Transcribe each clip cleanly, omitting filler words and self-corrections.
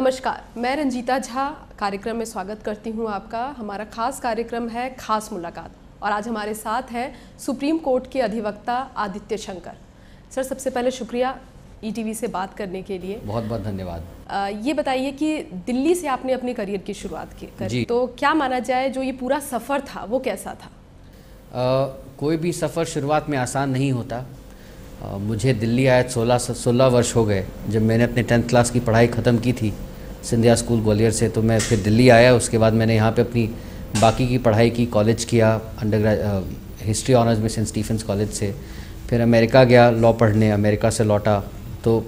नमस्कार, मैं रंजीता झा कार्यक्रम में स्वागत करती हूं आपका। हमारा खास कार्यक्रम है खास मुलाकात और आज हमारे साथ हैं सुप्रीम कोर्ट के अधिवक्ता आदित्य शंकर। सर, सबसे पहले शुक्रिया ईटीवी से बात करने के लिए। बहुत बहुत धन्यवाद। ये बताइए कि दिल्ली से आपने अपने करियर की शुरुआत की, तो क्या माना जाए जो ये पूरा सफ़र था वो कैसा था? कोई भी सफ़र शुरुआत में आसान नहीं होता। मुझे दिल्ली आए 16 वर्ष हो गए। जब मैंने अपने 10th क्लास की पढ़ाई ख़त्म की थी सिंधिया स्कूल ग्वालियर से, तो मैं फिर दिल्ली आया। उसके बाद मैंने यहाँ पे अपनी बाकी की पढ़ाई की, कॉलेज किया, हिस्ट्री ऑनर्स में सेंट स्टीफेंस कॉलेज से। फिर अमेरिका गया लॉ पढ़ने, अमेरिका से लौटा तो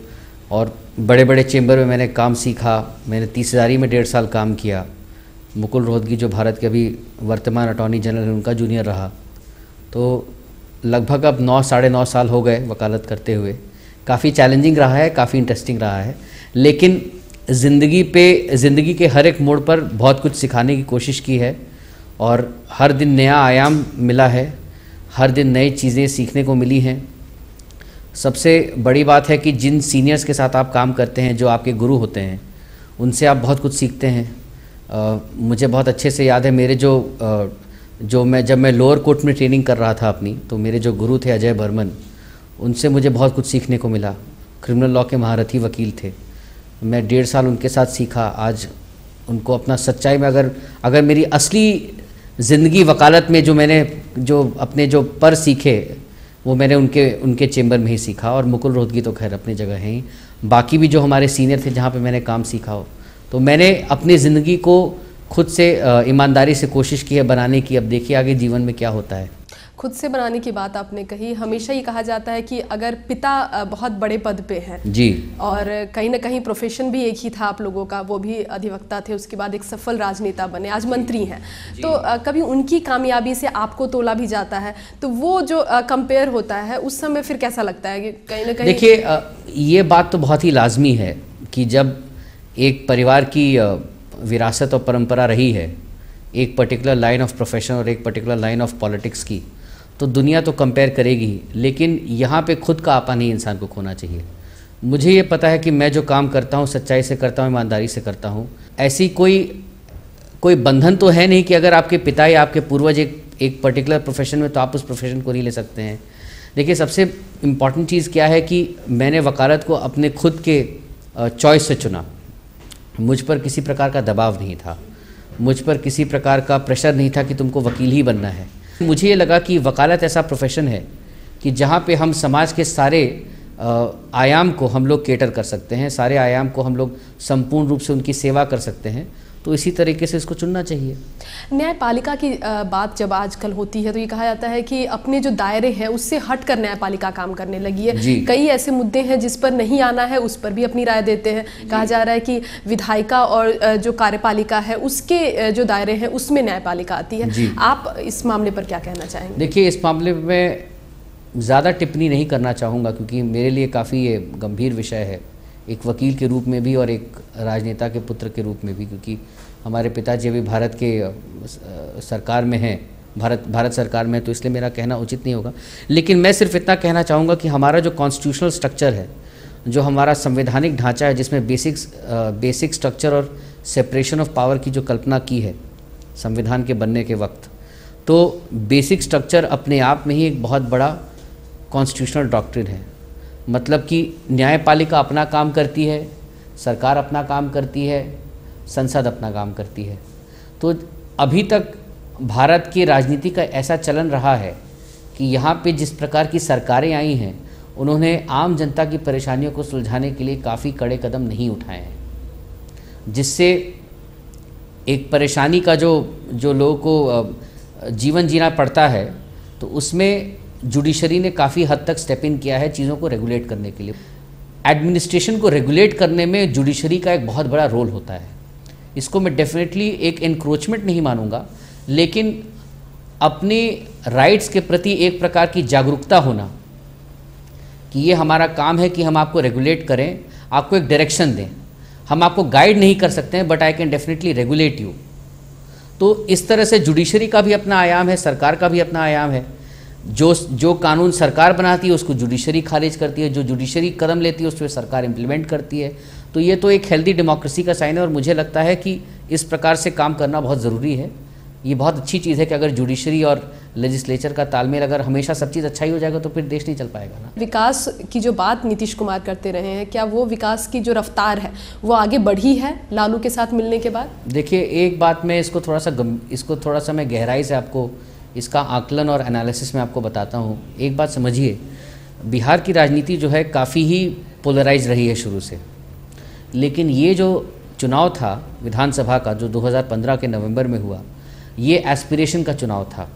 और बड़े बड़े चेंबर में मैंने काम सीखा। मैंने 30,000 में 1.5 साल काम किया। मुकुल रोहतगी जो भारत के अभी वर्तमान अटॉर्नी जनरल हैं, उनका जूनियर रहा। तो लगभग अब 9-9.5 साल हो गए वकालत करते हुए। काफ़ी चैलेंजिंग रहा है, काफ़ी इंटरेस्टिंग रहा है, लेकिन ज़िंदगी के हर एक मोड़ पर बहुत कुछ सिखाने की कोशिश की है और हर दिन नया आयाम मिला है, हर दिन नई चीज़ें सीखने को मिली हैं। सबसे बड़ी बात है कि जिन सीनियर्स के साथ आप काम करते हैं, जो आपके गुरु होते हैं, उनसे आप बहुत कुछ सीखते हैं। मुझे बहुत अच्छे से याद है मेरे जब मैं लोअर कोर्ट में ट्रेनिंग कर रहा था अपनी, तो मेरे जो गुरु थे अजय बर्मन, उनसे मुझे बहुत कुछ सीखने को मिला। क्रिमिनल लॉ के महारथी वकील थे। मैं 1.5 साल उनके साथ सीखा। आज उनको अपना सच्चाई में अगर मेरी असली ज़िंदगी वकालत में जो अपने पर सीखे, वो मैंने उनके चेंबर में ही सीखा। और मुकुल रोहतगी तो खैर अपनी जगह है ही। बाकी भी जो हमारे सीनियर थे जहाँ पे मैंने काम सीखा हो, तो मैंने अपनी ज़िंदगी को खुद से ईमानदारी से कोशिश की है बनाने की। अब देखिए आगे जीवन में क्या होता है। खुद से बनाने की बात आपने कही। हमेशा ये कहा जाता है कि अगर पिता बहुत बड़े पद पे हैं जी, और कहीं ना कहीं प्रोफेशन भी एक ही था आप लोगों का, वो भी अधिवक्ता थे, उसके बाद एक सफल राजनेता बने, आज मंत्री हैं, तो कभी उनकी कामयाबी से आपको तोला भी जाता है, तो वो जो कंपेयर होता है उस समय फिर कैसा लगता है कि कहीं ना कहीं? देखिए, ये बात तो बहुत ही लाजमी है कि जब एक परिवार की विरासत और परंपरा रही है, एक पर्टिकुलर लाइन ऑफ प्रोफेशन और एक पर्टिकुलर लाइन ऑफ पॉलिटिक्स की, तो दुनिया तो कंपेयर करेगी ही, लेकिन यहाँ पे खुद का आपा नहीं इंसान को खोना चाहिए। मुझे ये पता है कि मैं जो काम करता हूँ सच्चाई से करता हूँ, ईमानदारी से करता हूँ। ऐसी कोई बंधन तो है नहीं कि अगर आपके पिता या आपके पूर्वज एक पर्टिकुलर प्रोफेशन में, तो आप उस प्रोफेशन को नहीं ले सकते हैं। देखिए, सबसे इम्पॉर्टेंट चीज़ क्या है कि मैंने वकालत को अपने खुद के चॉइस से चुना। मुझ पर किसी प्रकार का दबाव नहीं था, मुझ पर किसी प्रकार का प्रेशर नहीं था कि तुमको वकील ही बनना है। मुझे ये लगा कि वकालत ऐसा प्रोफेशन है कि जहाँ पे हम समाज के सारे आयाम को हम लोग केटर कर सकते हैं, सारे आयाम को हम लोग संपूर्ण रूप से उनकी सेवा कर सकते हैं। तो इसी तरीके से इसको चुनना चाहिए। न्यायपालिका की बात जब आजकल होती है तो ये कहा जाता है कि अपने जो दायरे हैं उससे हट कर न्यायपालिका काम करने लगी है। कई ऐसे मुद्दे हैं जिस पर नहीं आना है उस पर भी अपनी राय देते हैं। कहा जा रहा है कि विधायिका और जो कार्यपालिका है उसके जो दायरे हैं उसमें न्यायपालिका आती है। आप इस मामले पर क्या कहना चाहेंगे? देखिए, इस मामले में ज़्यादा टिप्पणी नहीं करना चाहूँगा क्योंकि मेरे लिए काफ़ी ये गंभीर विषय है, एक वकील के रूप में भी और एक राजनेता के पुत्र के रूप में भी, क्योंकि हमारे पिताजी अभी भारत के सरकार में हैं, भारत सरकार में, तो इसलिए मेरा कहना उचित नहीं होगा। लेकिन मैं सिर्फ इतना कहना चाहूँगा कि हमारा जो कॉन्स्टिट्यूशनल स्ट्रक्चर है, जो हमारा संवैधानिक ढांचा है, जिसमें बेसिक स्ट्रक्चर और सेपरेशन ऑफ पावर की जो कल्पना की है संविधान के बनने के वक्त, तो बेसिक स्ट्रक्चर अपने आप में ही एक बहुत बड़ा कॉन्स्टिट्यूशनल डॉक्ट्रिन है। मतलब कि न्यायपालिका अपना काम करती है, सरकार अपना काम करती है, संसद अपना काम करती है। तो अभी तक भारत की राजनीति का ऐसा चलन रहा है कि यहाँ पे जिस प्रकार की सरकारें आई हैं, उन्होंने आम जनता की परेशानियों को सुलझाने के लिए काफ़ी कड़े कदम नहीं उठाए हैं, जिससे एक परेशानी का जो लोगों को जीवन जीना पड़ता है, तो उसमें जुडिशरी ने काफ़ी हद तक स्टेप इन किया है चीज़ों को रेगुलेट करने के लिए। एडमिनिस्ट्रेशन को रेगुलेट करने में जुडिशरी का एक बहुत बड़ा रोल होता है। इसको मैं डेफिनेटली एक एनक्रोचमेंट नहीं मानूंगा, लेकिन अपने राइट्स के प्रति एक प्रकार की जागरूकता होना कि ये हमारा काम है कि हम आपको रेगुलेट करें, आपको एक डायरेक्शन दें। हम आपको गाइड नहीं कर सकते हैं, but I can definitely regulate you. तो इस तरह से जुडिशरी का भी अपना आयाम है, सरकार का भी अपना आयाम है। जो कानून सरकार बनाती है उसको जुडिशरी खारिज करती है, जो जुडिशरी कदम लेती है उस पर सरकार इम्प्लीमेंट करती है। तो ये तो एक हेल्दी डेमोक्रेसी का साइन है और मुझे लगता है कि इस प्रकार से काम करना बहुत ज़रूरी है। ये बहुत अच्छी चीज़ है कि अगर जुडिशरी और लेजिस्लेचर का तालमेल, अगर हमेशा सब चीज़ अच्छा ही हो जाएगा तो फिर देश नहीं चल पाएगा ना। विकास की जो बात नीतीश कुमार करते रहे हैं, क्या वो विकास की जो रफ्तार है वो आगे बढ़ी है लालू के साथ मिलने के बाद? देखिए, एक बात मैं इसको थोड़ा सा मैं गहराई से आपको इसका आकलन और एनालिसिस में आपको बताता हूँ। एक बात समझिए, बिहार की राजनीति जो है काफ़ी ही पोलराइज रही है शुरू से, लेकिन ये जो चुनाव था विधानसभा का जो 2015 के नवंबर में हुआ, ये एस्पिरेशन का चुनाव था।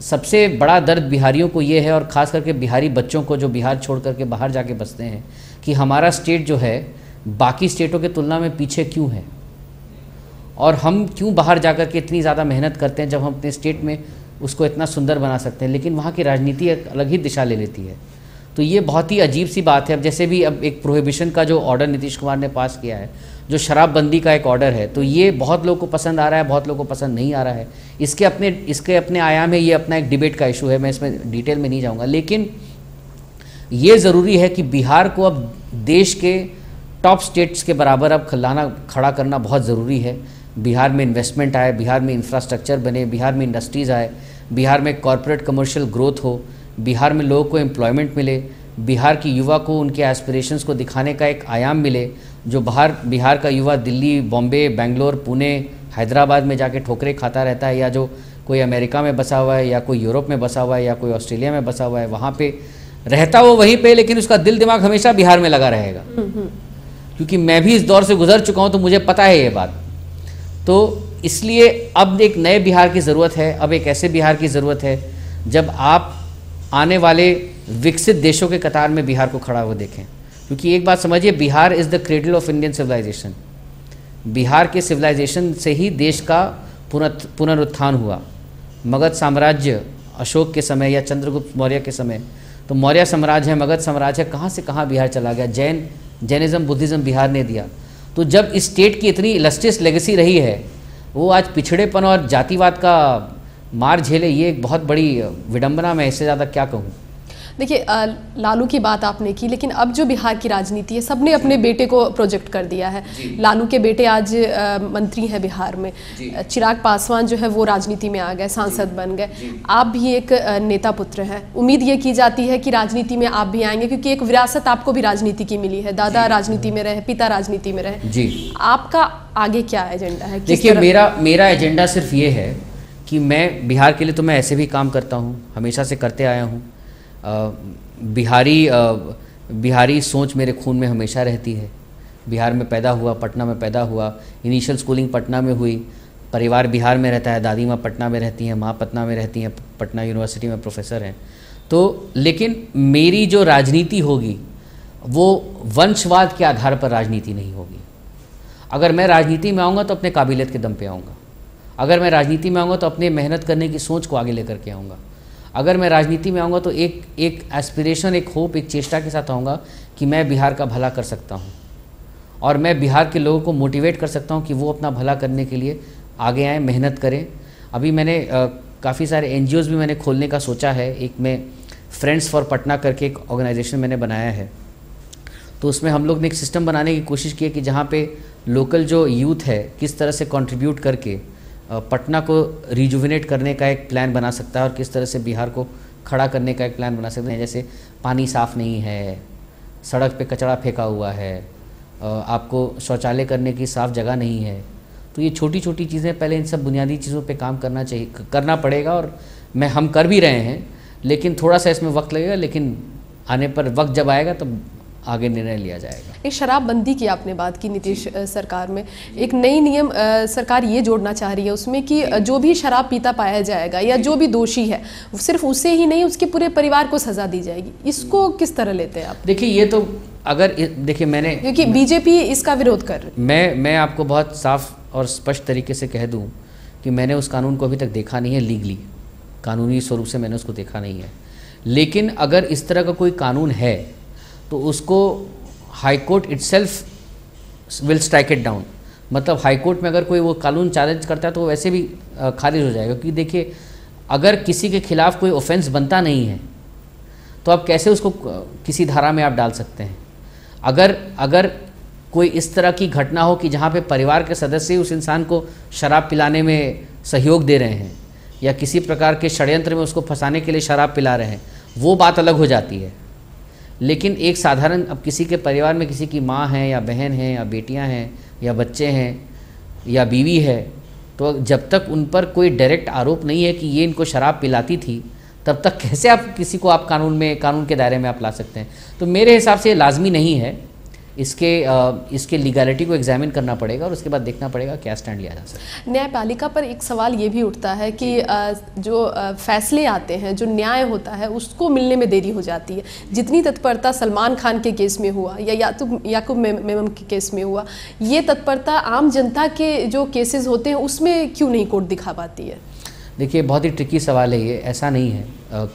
सबसे बड़ा दर्द बिहारियों को ये है, और ख़ास करके बिहारी बच्चों को जो बिहार छोड़ करके बाहर जाके बसते हैं, कि हमारा स्टेट जो है बाकी स्टेटों के तुलना में पीछे क्यों है और हम क्यों बाहर जाकर के इतनी ज़्यादा मेहनत करते हैं जब हम अपने स्टेट में उसको इतना सुंदर बना सकते हैं, लेकिन वहाँ की राजनीति एक अलग ही दिशा ले लेती है। तो ये बहुत ही अजीब सी बात है। अब जैसे भी अब एक प्रोहिबिशन का जो ऑर्डर नीतीश कुमार ने पास किया है, जो शराबबंदी का एक ऑर्डर है, तो ये बहुत लोगों को पसंद आ रहा है, बहुत लोगों को पसंद नहीं आ रहा है। इसके अपने आयाम है, ये अपना एक डिबेट का इशू है, मैं इसमें डिटेल में नहीं जाऊँगा। लेकिन ये ज़रूरी है कि बिहार को अब देश के टॉप स्टेट्स के बराबर अब खड़ा करना बहुत ज़रूरी है। बिहार में इन्वेस्टमेंट आए, बिहार में इंफ्रास्ट्रक्चर बने, बिहार में इंडस्ट्रीज़ आए, बिहार में कॉरपोरेट कमर्शियल ग्रोथ हो, बिहार में लोगों को एम्प्लॉयमेंट मिले, बिहार की युवा को उनके एस्पिरेशंस को दिखाने का एक आयाम मिले। जो बिहार का युवा दिल्ली, बॉम्बे, बेंगलोर, पुणे, हैदराबाद में जाके ठोकरें खाता रहता है, या जो कोई अमेरिका में बसा हुआ है, या कोई यूरोप में बसा हुआ है, या कोई ऑस्ट्रेलिया में बसा हुआ है, वहाँ पे रहता वो वहीं पे, लेकिन उसका दिल दिमाग हमेशा बिहार में लगा रहेगा। क्योंकि मैं भी इस दौर से गुजर चुका हूँ, तो मुझे पता है ये बात। तो इसलिए अब एक नए बिहार की ज़रूरत है, अब एक ऐसे बिहार की ज़रूरत है जब आप आने वाले विकसित देशों के कतार में बिहार को खड़ा हुआ देखें। क्योंकि एक बात समझिए, Bihar is the cradle of Indian civilisation. Bihar के सिविलाइजेशन से ही देश का पुनरुत्थान हुआ। मगध साम्राज्य अशोक के समय या चंद्रगुप्त मौर्य के समय, तो मौर्य साम्राज्य है, मगध साम्राज्य है, कहाँ से कहाँ बिहार चला गया। जैनिज़्म, बुद्धिज़्म बिहार ने दिया। तो जब इस स्टेट की इतनी इलस्ट्रियस लेगेसी रही है, वो आज पिछड़ेपन और जातिवाद का मार झेले, ये एक बहुत बड़ी विडंबना। मैं इससे ज़्यादा क्या कहूँ। देखिए, लालू की बात आपने की, लेकिन अब जो बिहार की राजनीति है, सबने अपने बेटे को प्रोजेक्ट कर दिया है। लालू के बेटे आज मंत्री हैं बिहार में। चिराग पासवान जो है वो राजनीति में आ गए, सांसद बन गए। आप भी एक नेता पुत्र हैं, उम्मीद ये की जाती है कि राजनीति में आप भी आएंगे, क्योंकि एक विरासत आपको भी राजनीति की मिली है। दादा राजनीति में रहे, पिता राजनीति में रहे जी। आपका आगे क्या एजेंडा है? देखिए, मेरा एजेंडा सिर्फ ये है कि मैं बिहार के लिए तो मैं ऐसे भी काम करता हूँ, हमेशा से करते आया हूँ। बिहारी सोच मेरे खून में हमेशा रहती है। बिहार में पैदा हुआ, पटना में पैदा हुआ, इनिशियल स्कूलिंग पटना में हुई, परिवार बिहार में रहता है, दादी माँ पटना में रहती हैं, माँ पटना में रहती हैं, पटना यूनिवर्सिटी में प्रोफेसर हैं। तो लेकिन मेरी जो राजनीति होगी वो वंशवाद के आधार पर राजनीति नहीं होगी। अगर मैं राजनीति में आऊँगा तो अपने काबिलियत के दम पे आऊँगा। अगर मैं राजनीति में आऊँगा तो अपने मेहनत करने की सोच को आगे लेकर के आऊँगा। अगर मैं राजनीति में आऊँगा तो एक एस्पिरेशन, एक होप, एक चेष्टा के साथ आऊँगा कि मैं बिहार का भला कर सकता हूँ और मैं बिहार के लोगों को मोटिवेट कर सकता हूँ कि वो अपना भला करने के लिए आगे आएँ, मेहनत करें। अभी मैंने काफ़ी सारे NGOs भी मैंने खोलने का सोचा है। एक मैं फ्रेंड्स फॉर पटना करके एक ऑर्गेनाइजेशन मैंने बनाया है। तो उसमें हम लोग ने एक सिस्टम बनाने की कोशिश की है कि जहाँ पे लोकल जो यूथ है किस तरह से कंट्रीब्यूट करके पटना को रिजुविनेट करने का एक प्लान बना सकता है और किस तरह से बिहार को खड़ा करने का एक प्लान बना सकते हैं। जैसे पानी साफ़ नहीं है, सड़क पे कचरा फेंका हुआ है, आपको शौचालय करने की साफ़ जगह नहीं है। तो ये छोटी छोटी चीज़ें, पहले इन सब बुनियादी चीज़ों पे काम करना पड़ेगा और हम कर भी रहे हैं, लेकिन थोड़ा सा इसमें वक्त लगेगा। लेकिन आने पर वक्त जब आएगा तब आगे निर्णय लिया जाएगा। एक शराबबंदी की आपने बात की नीतीश सरकार में, एक नई नियम सरकार ये जोड़ना चाह रही है उसमें कि जो भी शराब पीता पाया जाएगा या जो भी दोषी है सिर्फ उसे ही नहीं, उसके पूरे परिवार को सजा दी जाएगी। इसको किस तरह लेते हैं आप? देखिए, ये तो अगर देखिए मैंने, क्योंकि बीजेपी इसका विरोध कर रही है। मैं आपको बहुत साफ और स्पष्ट तरीके से कह दूं कि मैंने उस कानून को अभी तक देखा नहीं है। लीगली, कानूनी स्वरूप से मैंने उसको देखा नहीं है। लेकिन अगर इस तरह का कोई कानून है तो उसको high court itself will strike it down. मतलब हाई कोर्ट में अगर कोई वो कानून चैलेंज करता है तो वो वैसे भी खारिज हो जाएगा। क्योंकि देखिए, अगर किसी के खिलाफ कोई ऑफेंस बनता नहीं है तो आप कैसे उसको किसी धारा में आप डाल सकते हैं? अगर कोई इस तरह की घटना हो कि जहाँ पे परिवार के सदस्य उस इंसान को शराब पिलाने में सहयोग दे रहे हैं या किसी प्रकार के षड्यंत्र में उसको फंसाने के लिए शराब पिला रहे हैं, वो बात अलग हो जाती है। लेकिन एक साधारण, अब किसी के परिवार में किसी की माँ है या बहन है या बेटियाँ हैं या बच्चे हैं या बीवी है, तो जब तक उन पर कोई डायरेक्ट आरोप नहीं है कि ये इनको शराब पिलाती थी, तब तक कैसे आप किसी को आप कानून के दायरे में आप ला सकते हैं। तो मेरे हिसाब से ये लाजमी नहीं है। इसके लीगैलिटी को एग्जामिन करना पड़ेगा और उसके बाद देखना पड़ेगा क्या स्टैंड लिया जा सकता है। न्यायपालिका पर एक सवाल ये भी उठता है कि जो फैसले आते हैं, जो न्याय होता है, उसको मिलने में देरी हो जाती है। जितनी तत्परता सलमान खान के केस में हुआ या याकूब मेमन के केस में हुआ, ये तत्परता आम जनता के जो केसेस होते हैं उसमें क्यों नहीं कोर्ट दिखा पाती है? देखिए, बहुत ही ट्रिकी सवाल है ये। ऐसा नहीं है,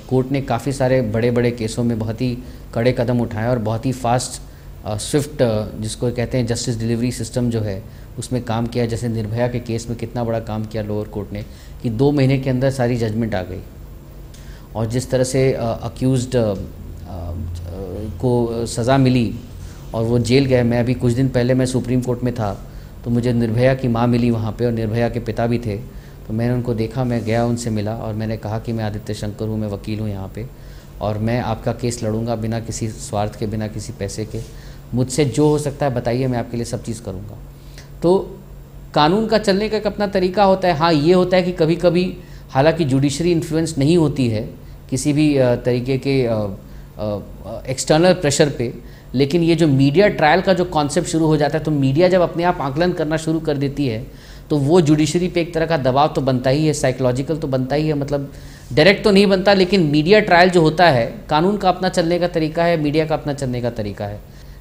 कोर्ट ने काफ़ी सारे बड़े बड़े केसों में बहुत ही कड़े कदम उठाए और बहुत ही फास्ट स्विफ्ट, जिसको कहते हैं जस्टिस डिलीवरी सिस्टम जो है, उसमें काम किया। जैसे निर्भया के केस में कितना बड़ा काम किया लोअर कोर्ट ने कि 2 महीने के अंदर सारी जजमेंट आ गई। और जिस तरह से अक्यूज़्ड को सज़ा मिली और वो जेल गए। मैं अभी कुछ दिन पहले मैं सुप्रीम कोर्ट में था, तो मुझे निर्भया की माँ मिली वहाँ पे और निर्भया के पिता भी थे। तो मैंने उनको देखा, मैं गया उनसे मिला और मैंने कहा कि मैं आदित्य शंकर हूँ, मैं वकील हूँ यहाँ पे और मैं आपका केस लड़ूंगा बिना किसी स्वार्थ के, बिना किसी पैसे के। मुझसे जो हो सकता है बताइए, मैं आपके लिए सब चीज़ करूँगा। तो कानून का चलने का एक अपना तरीका होता है। हाँ, ये होता है कि कभी कभी हालांकि जुडिशरी इन्फ्लुएंस नहीं होती है किसी भी तरीके के एक्सटर्नल प्रेशर पे, लेकिन ये जो मीडिया ट्रायल का जो कॉन्सेप्ट शुरू हो जाता है, तो मीडिया जब अपने आप आकलन करना शुरू कर देती है तो वो जुडिशरी पे एक तरह का दबाव तो बनता ही है, साइकोलॉजिकल तो बनता ही है। मतलब डायरेक्ट तो नहीं बनता, लेकिन मीडिया ट्रायल जो होता है, कानून का अपना चलने का तरीका है, मीडिया का अपना चलने का तरीका है।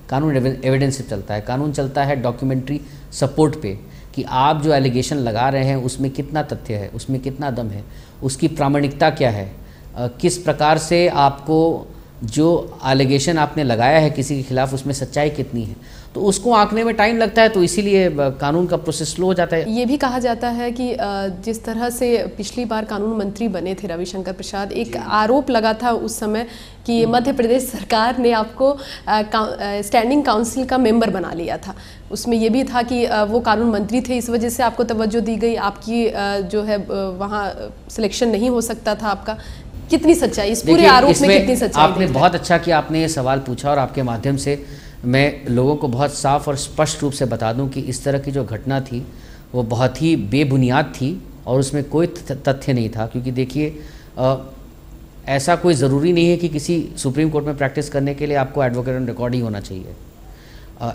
कानून एविडेंस से चलता है, कानून चलता है डॉक्यूमेंट्री सपोर्ट पे कि आप जो एलिगेशन लगा रहे हैं उसमें कितना तथ्य है, उसमें कितना दम है, उसकी प्रामाणिकता क्या है, किस प्रकार से आपको जो एलिगेशन आपने लगाया है किसी के खिलाफ उसमें सच्चाई कितनी है। तो उसको आंकने में टाइम लगता है, तो इसीलिए कानून का प्रोसेस स्लो हो जाता है। ये भी कहा जाता है कि जिस तरह से पिछली बार कानून मंत्री बने थे रविशंकर प्रसाद, एक आरोप लगा था उस समय कि मध्य प्रदेश सरकार ने आपको स्टैंडिंग काउंसिल का मेंबर बना लिया था। उसमें ये भी था कि वो कानून मंत्री थे, इस वजह से आपको तवज्जो दी गई, आपकी जो है वहाँ सिलेक्शन नहीं हो सकता था आपका। कितनी सच्चाई इस पूरे आरोप में, कितनी सच्चाई? आपने बहुत अच्छा कि आपने ये सवाल पूछा और आपके माध्यम से मैं लोगों को बहुत साफ और स्पष्ट रूप से बता दूं कि इस तरह की जो घटना थी वो बहुत ही बेबुनियाद थी और उसमें कोई तथ्य नहीं था। क्योंकि देखिए, ऐसा कोई ज़रूरी नहीं है कि किसी सुप्रीम कोर्ट में प्रैक्टिस करने के लिए आपको एडवोकेट ऑन रिकॉर्ड ही होना चाहिए।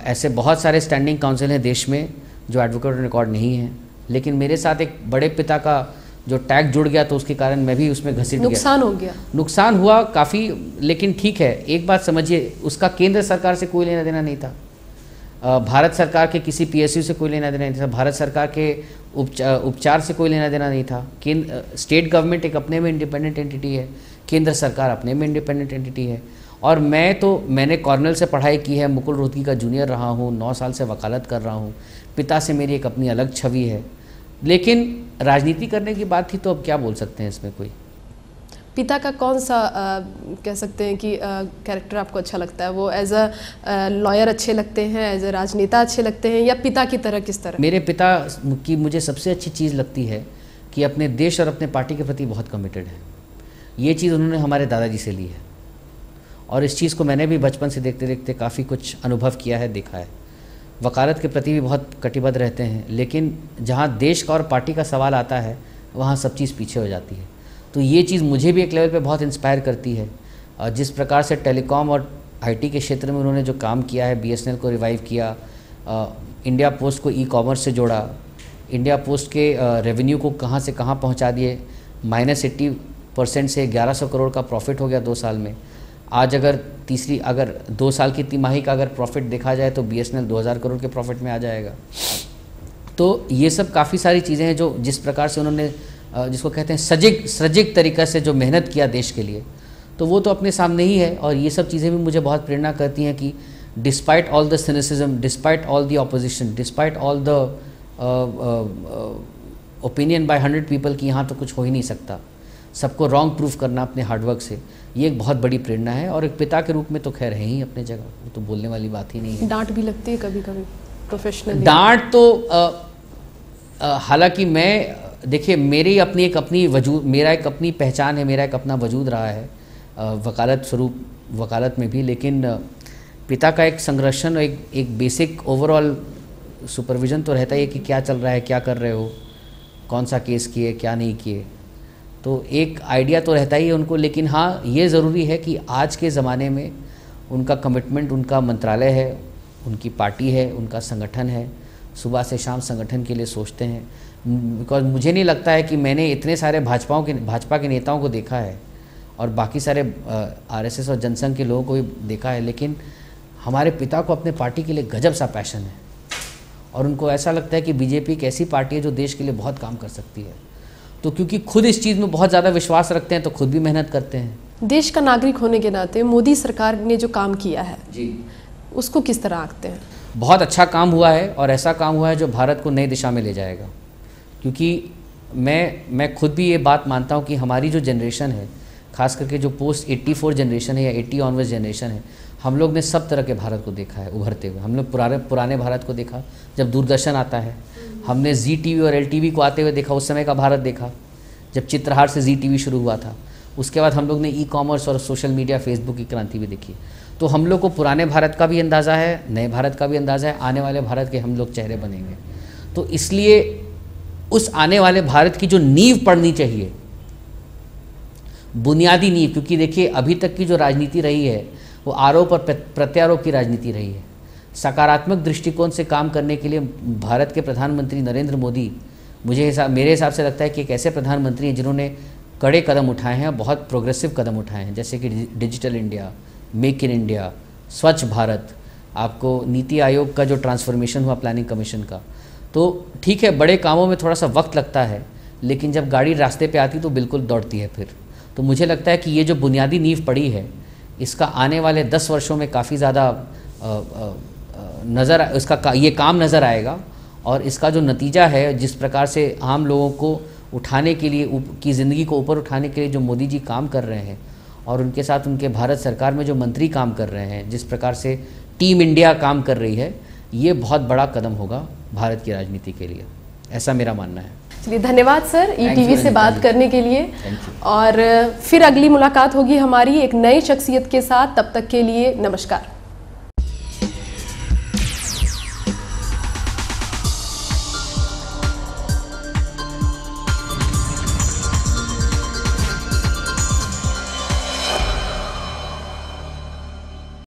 ऐसे बहुत सारे स्टैंडिंग काउंसिल हैं देश में जो एडवोकेट ऑन रिकॉर्ड नहीं हैं। लेकिन मेरे साथ एक बड़े पिता का जो टैग जुड़ गया तो उसके कारण मैं भी उसमें घसीट गया। नुकसान हो गया, नुकसान हुआ काफ़ी। लेकिन ठीक है, एक बात समझिए, उसका केंद्र सरकार से कोई लेना देना नहीं था, भारत सरकार के किसी पीएसयू से कोई लेना देना नहीं था, भारत सरकार के उपचार से कोई लेना देना नहीं था। स्टेट गवर्नमेंट एक अपने में इंडिपेंडेंट एंटिटी है, केंद्र सरकार अपने में इंडिपेंडेंट एंटिटी है। और मैंने कॉर्नल से पढ़ाई की है, मुकुल रोहतगी का जूनियर रहा हूँ, 9 साल से वकालत कर रहा हूँ। पिता से मेरी एक अपनी अलग छवि है, लेकिन राजनीति करने की बात थी तो अब क्या बोल सकते हैं इसमें। कोई पिता का कौन सा कह सकते हैं कि कैरेक्टर आपको अच्छा लगता है? वो एज अ लॉयर अच्छे लगते हैं, एज अ राजनेता अच्छे लगते हैं, या पिता की तरह किस तरह? मेरे पिता की मुझे सबसे अच्छी चीज़ लगती है कि अपने देश और अपने पार्टी के प्रति बहुत कमिटेड है। ये चीज़ उन्होंने हमारे दादाजी से ली है और इस चीज़ को मैंने भी बचपन से देखते देखते काफ़ी कुछ अनुभव किया है, देखा है। वकालत के प्रति भी बहुत कटिबद्ध रहते हैं, लेकिन जहाँ देश का और पार्टी का सवाल आता है वहाँ सब चीज़ पीछे हो जाती है। तो ये चीज़ मुझे भी एक लेवल पे बहुत इंस्पायर करती है। जिस प्रकार से टेलीकॉम और आईटी के क्षेत्र में उन्होंने जो काम किया है, बीएसएनएल को रिवाइव किया, इंडिया पोस्ट को ई-कॉमर्स से जोड़ा, इंडिया पोस्ट के रेवेन्यू को कहाँ से कहाँ पहुँचा दिए, -80% से 1100 करोड़ का प्रॉफिट हो गया 2 साल में। आज अगर 2 साल की तिमाही का अगर प्रॉफिट देखा जाए तो बीएसएनएल 2000 करोड़ के प्रॉफिट में आ जाएगा। तो ये सब काफ़ी सारी चीज़ें हैं जो जिस प्रकार से उन्होंने जिसको कहते हैं सृजिक तरीक़े से जो मेहनत किया देश के लिए, तो वो तो अपने सामने ही है। और ये सब चीज़ें भी मुझे बहुत प्रेरणा करती हैं कि despite all the cynicism, despite all the opposition, despite all the opinion by 100 people कि यहाँ तो कुछ हो ही नहीं सकता, सबको रॉन्ग प्रूफ करना अपने हार्डवर्क से, ये एक बहुत बड़ी प्रेरणा है। और एक पिता के रूप में तो खैर है ही अपने जगह, वो तो बोलने वाली बात ही नहीं है। डांट भी लगती है कभी कभी प्रोफेशनली? डांट तो हालांकि मैं देखिए मेरी अपनी वजूद, मेरा एक अपनी पहचान है, मेरा एक अपना वजूद रहा है वकालत स्वरूप, वकालत में भी। लेकिन पिता का एक संरक्षण, एक बेसिक ओवरऑल सुपरविज़न तो रहता ही है कि क्या चल रहा है, क्या कर रहे हो, कौन सा केस किए, क्या नहीं किए, तो एक आइडिया तो रहता ही है उनको। लेकिन हाँ, ये ज़रूरी है कि आज के ज़माने में उनका कमिटमेंट, उनका मंत्रालय है, उनकी पार्टी है, उनका संगठन है, सुबह से शाम संगठन के लिए सोचते हैं। बिकॉज मुझे नहीं लगता है कि मैंने इतने सारे भाजपा के नेताओं को देखा है और बाकी सारे आरएसएस और जनसंघ के लोगों को भी देखा है, लेकिन हमारे पिता को अपने पार्टी के लिए गजब सा पैशन है और उनको ऐसा लगता है कि बीजेपी एक ऐसी पार्टी है जो देश के लिए बहुत काम कर सकती है। तो क्योंकि खुद इस चीज़ में बहुत ज़्यादा विश्वास रखते हैं तो खुद भी मेहनत करते हैं। देश का नागरिक होने के नाते मोदी सरकार ने जो काम किया है जी, उसको किस तरह आंकते हैं? बहुत अच्छा काम हुआ है और ऐसा काम हुआ है जो भारत को नई दिशा में ले जाएगा। क्योंकि मैं खुद भी ये बात मानता हूँ कि हमारी जो जनरेशन है, खास करके जो पोस्ट 84 जनरेशन है या 80 ऑनवर्स जनरेशन है, हम लोग ने सब तरह के भारत को देखा है उभरते हुए। हम लोग पुराने भारत को देखा जब दूरदर्शन आता है, हमने जी टीवी और LTV को आते हुए देखा, उस समय का भारत देखा जब चित्रहार से जी टीवी शुरू हुआ था। उसके बाद हम लोग ने ई-कॉमर्स और सोशल मीडिया, फेसबुक की क्रांति भी देखी। तो हम लोग को पुराने भारत का भी अंदाज़ा है, नए भारत का भी अंदाज़ा है, आने वाले भारत के हम लोग चेहरे बनेंगे। तो इसलिए उस आने वाले भारत की जो नींव पड़नी चाहिए, बुनियादी नींव, क्योंकि देखिए अभी तक की जो राजनीति रही है वो आरोप और प्रत्यारोप की राजनीति रही है। सकारात्मक दृष्टिकोण से काम करने के लिए भारत के प्रधानमंत्री नरेंद्र मोदी, मेरे हिसाब से लगता है कि एक ऐसे प्रधानमंत्री हैं जिन्होंने कड़े कदम उठाए हैं, बहुत प्रोग्रेसिव कदम उठाए हैं, जैसे कि digital India, make in India, स्वच्छ भारत, आपको नीति आयोग का जो ट्रांसफॉर्मेशन हुआ प्लानिंग कमीशन का। तो ठीक है, बड़े कामों में थोड़ा सा वक्त लगता है, लेकिन जब गाड़ी रास्ते पे आती तो बिल्कुल दौड़ती है फिर। तो मुझे लगता है कि ये जो बुनियादी नींव पड़ी है, इसका आने वाले 10 वर्षों में काफ़ी ज़्यादा ये काम नज़र आएगा। और इसका जो नतीजा है, जिस प्रकार से आम लोगों को उठाने के लिए, की ज़िंदगी को ऊपर उठाने के लिए जो मोदी जी काम कर रहे हैं और उनके साथ उनके भारत सरकार में जो मंत्री काम कर रहे हैं, जिस प्रकार से टीम इंडिया काम कर रही है, ये बहुत बड़ा कदम होगा भारत की राजनीति के लिए, ऐसा मेरा मानना है। चलिए, धन्यवाद सर ETV से बात करने के लिए। और फिर अगली मुलाकात होगी हमारी एक नई शख्सियत के साथ। तब तक के लिए नमस्कार।